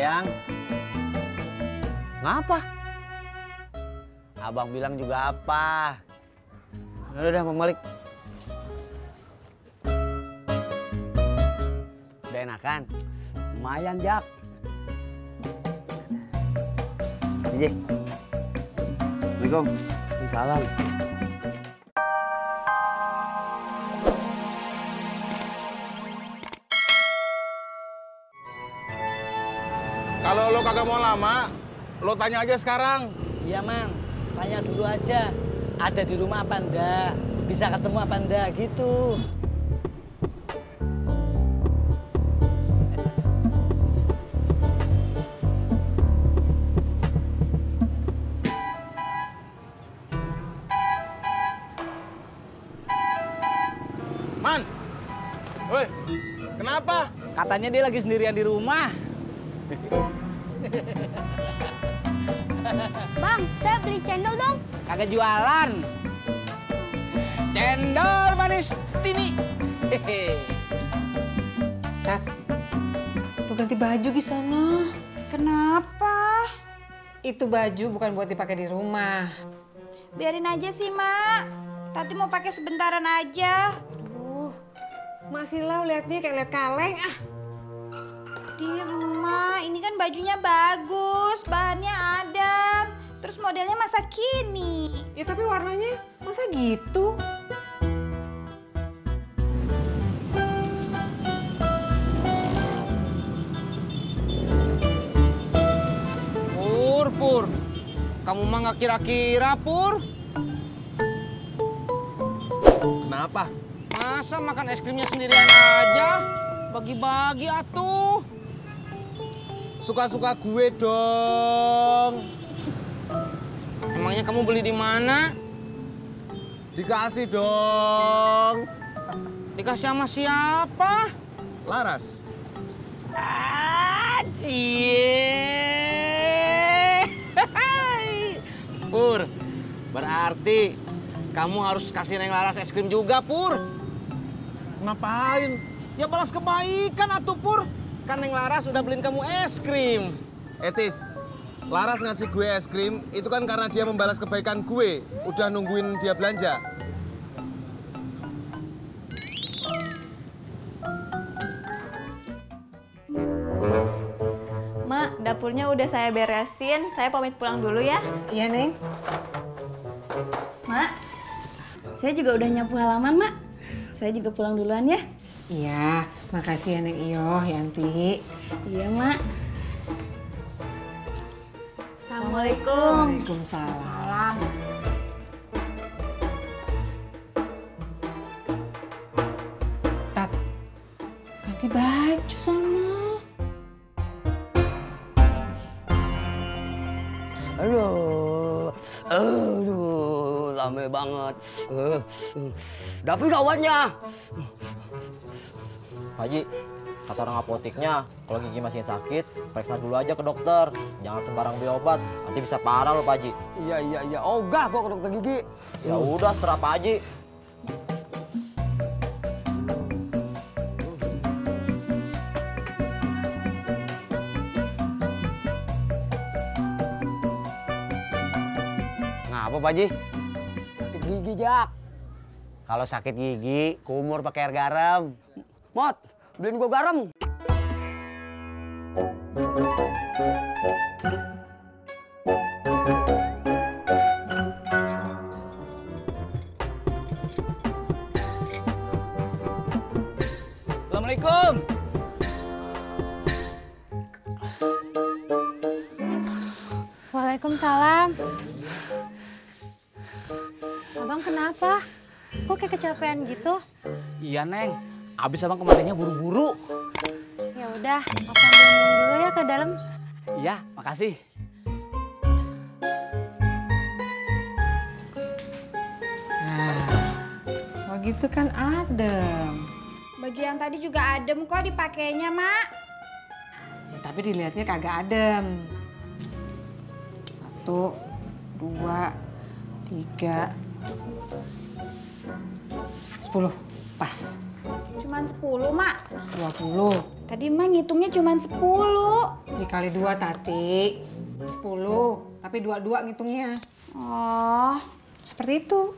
sayang. Ngapa? Abang bilang juga apa? Udah, Bang Malik. Udah enakan? Lumayan, Jak. Iji. Assalamualaikum. Salam. Kalau lo kagak mau lama, lo tanya aja sekarang. Iya, Man. Tanya dulu aja. Ada di rumah apa enggak? Bisa ketemu apa enggak gitu. Man, woi, kenapa? Katanya dia lagi sendirian di rumah. Bang, saya beli cendol dong. Kagak jualan. Cendol manis Tini. Tat, lu ganti baju di sana. Kenapa? Itu baju bukan buat dipakai di rumah. Biarin aja sih, Mak. Tati mau pakai sebentaran aja. Duh, masih lau liatnya kayak liat kaleng. Ah, Di rumah, ini kan bajunya bagus, bahannya adem. Terus modelnya masa kini. ya tapi warnanya masa gitu? Pur. Kamu mah nggak kira-kira, Pur. Kenapa? Masa makan es krimnya sendirian aja? Bagi-bagi atuh. Suka-suka gue dong. Emangnya kamu beli di mana? Dikasih dong. Dikasih sama siapa? Laras. Pur, berarti kamu harus kasih Neng Laras es krim juga, Pur. Ngapain? Ya balas kebaikan atuh, Pur. Kan Neng Laras udah beliin kamu es krim. Etis, Laras ngasih gue es krim, itu kan karena dia membalas kebaikan gue. Udah nungguin dia belanja. Mak, dapurnya udah saya beresin. Saya pamit pulang dulu ya. Iya, Neng. Mak, saya juga udah nyapu halaman, Mak. Saya juga pulang duluan ya. Iya, makasih ya Neng Iyo, Yanti. Iya, Mak. Assalamualaikum. Waalaikumsalam. Tat, ganti baju sana. Aduh, rame banget. Dapet kawannya. Pak Haji, kata orang apoteknya, kalau gigi masih sakit, periksa dulu aja ke dokter. Jangan sembarang beli obat, nanti bisa parah loh Pak Haji. Iya. Ogah gua ke dokter gigi. Ya udah, seterah Pak Haji. Ngapa, Pak Haji? Sakit gigi, Jak. Kalau sakit gigi, kumur pakai air garam. Mot, beliin gua garam. Assalamualaikum. Waalaikumsalam. Abang kenapa? Kok kayak kecapean gitu? Iya, Neng. Abis abang kemarinnya buru-buru. Ya udah, abang minum dulu ya ke dalam. Iya, makasih. Nah, kalau gitu kan adem. Baju yang tadi juga adem kok dipakainya, Mak. Ya, tapi dilihatnya kagak adem. 1, 2, 3, 10. Pas. Cuman 10, Mak. 20. Tadi mah ngitungnya cuma 10. Dikali 2, Tati. 10, tapi 2 ngitungnya. Oh, Seperti itu.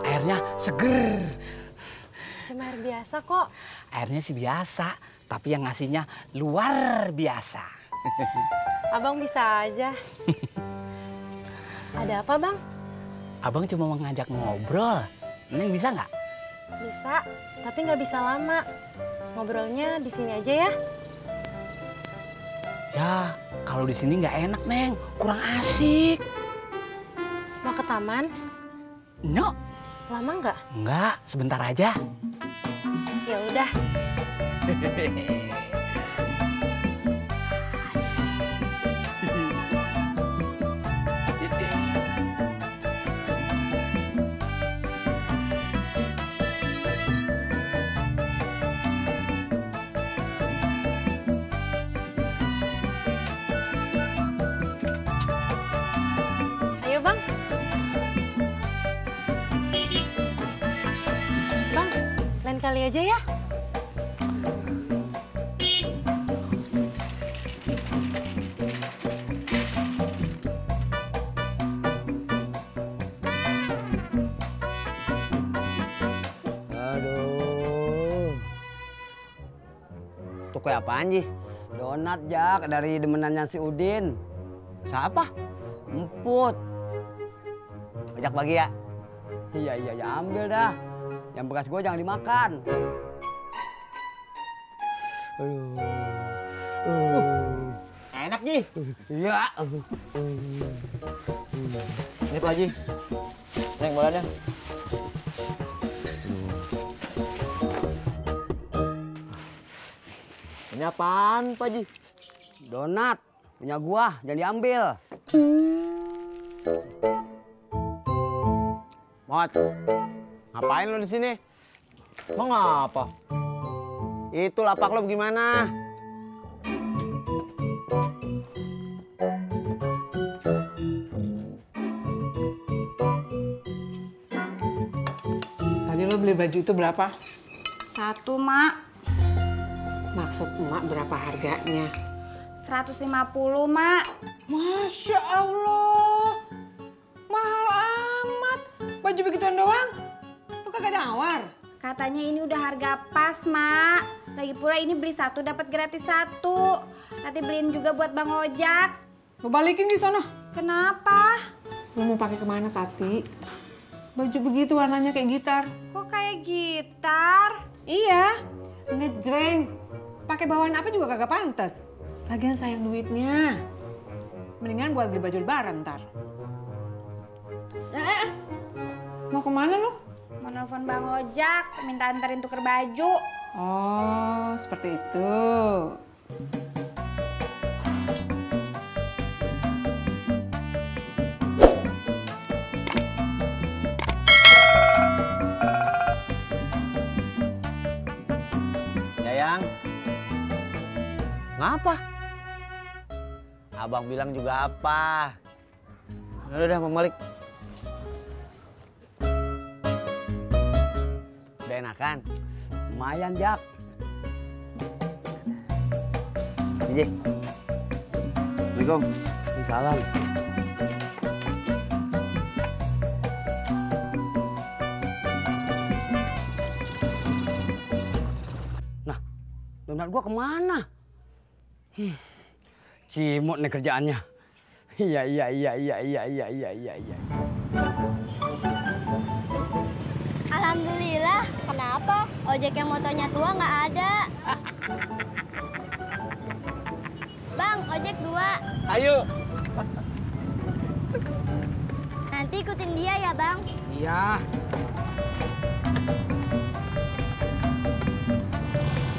Airnya seger. Cuma air biasa kok. Airnya sih biasa, tapi yang ngasihnya luar biasa. Abang bisa aja. Ada apa, Bang? Abang cuma mau ngajak ngobrol. Neng bisa nggak? Bisa, tapi nggak bisa lama. Ngobrolnya di sini aja ya. Ya, kalau di sini nggak enak, Neng. Kurang asik. Mau ke taman? Nyok. Lama nggak? Nggak, sebentar aja. Ya udah. Ayo, Bang. Bang, lain kali aja ya. Aduh. Tuh kue apaan, Ji? Donat, Jak, dari demenannya si Udin. Siapa? Emput. Ajak bagi ya. Iya, ambil dah. Yang bekas gue jangan dimakan. Enak, Ji. Iya. Ini Pak Haji. Neng bolanya. Ini apaan Pak Haji? Donat. Punya gua, jangan diambil. Mot. Ngapain lo di sini? Mau ngapa? Itu lapak lo gimana? Tadi lo beli baju itu berapa? 1, Mak. Maksud emak berapa harganya? 150, Mak. Masya Allah. Mahal amat. Baju begituan doang? Lo kagak nawar? Katanya ini udah harga pas, Mak. Lagi pula ini beli 1 dapat gratis 1. Tati beliin juga buat Bang Ojak. Lo balikin di sono. Kenapa? Lo mau pakai kemana, Tati? Baju begitu warnanya kayak gitar. Kok kayak gitar? Iya, ngejreng. Pakai bawaan apa juga kagak pantas. Lagian sayang duitnya. Mendingan buat beli baju lebaran ntar. Mau kemana lu? Mau nelfon Bang Ojak, minta anterin tuker baju. Oh, seperti itu. Yayang. Ngapa? Abang bilang juga apa? Udah, Bang Malik. Udah enakan? Lumayan, Jak. Ji. Assalamualaikum. Salam. Nah, donat gua kemana? Cimot nih kerjaannya. Iya. Alhamdulillah. Kenapa? Ojek yang motonya tua nggak ada. Bang, ojek 2. Ayo. Nanti ikutin dia ya, Bang. Iya.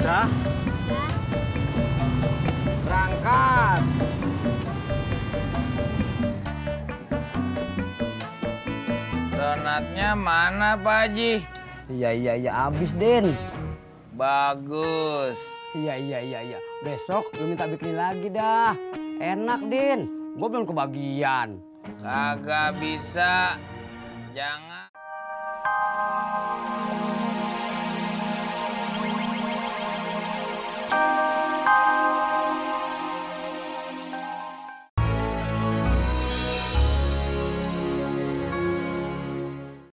Dah. Berangkat. Donatnya mana Pak Haji? Iya, habis, Din. Bagus. Iya. Besok lu minta bikin lagi dah. Enak, Din. Gue belum kebagian. Kagak bisa. Jangan.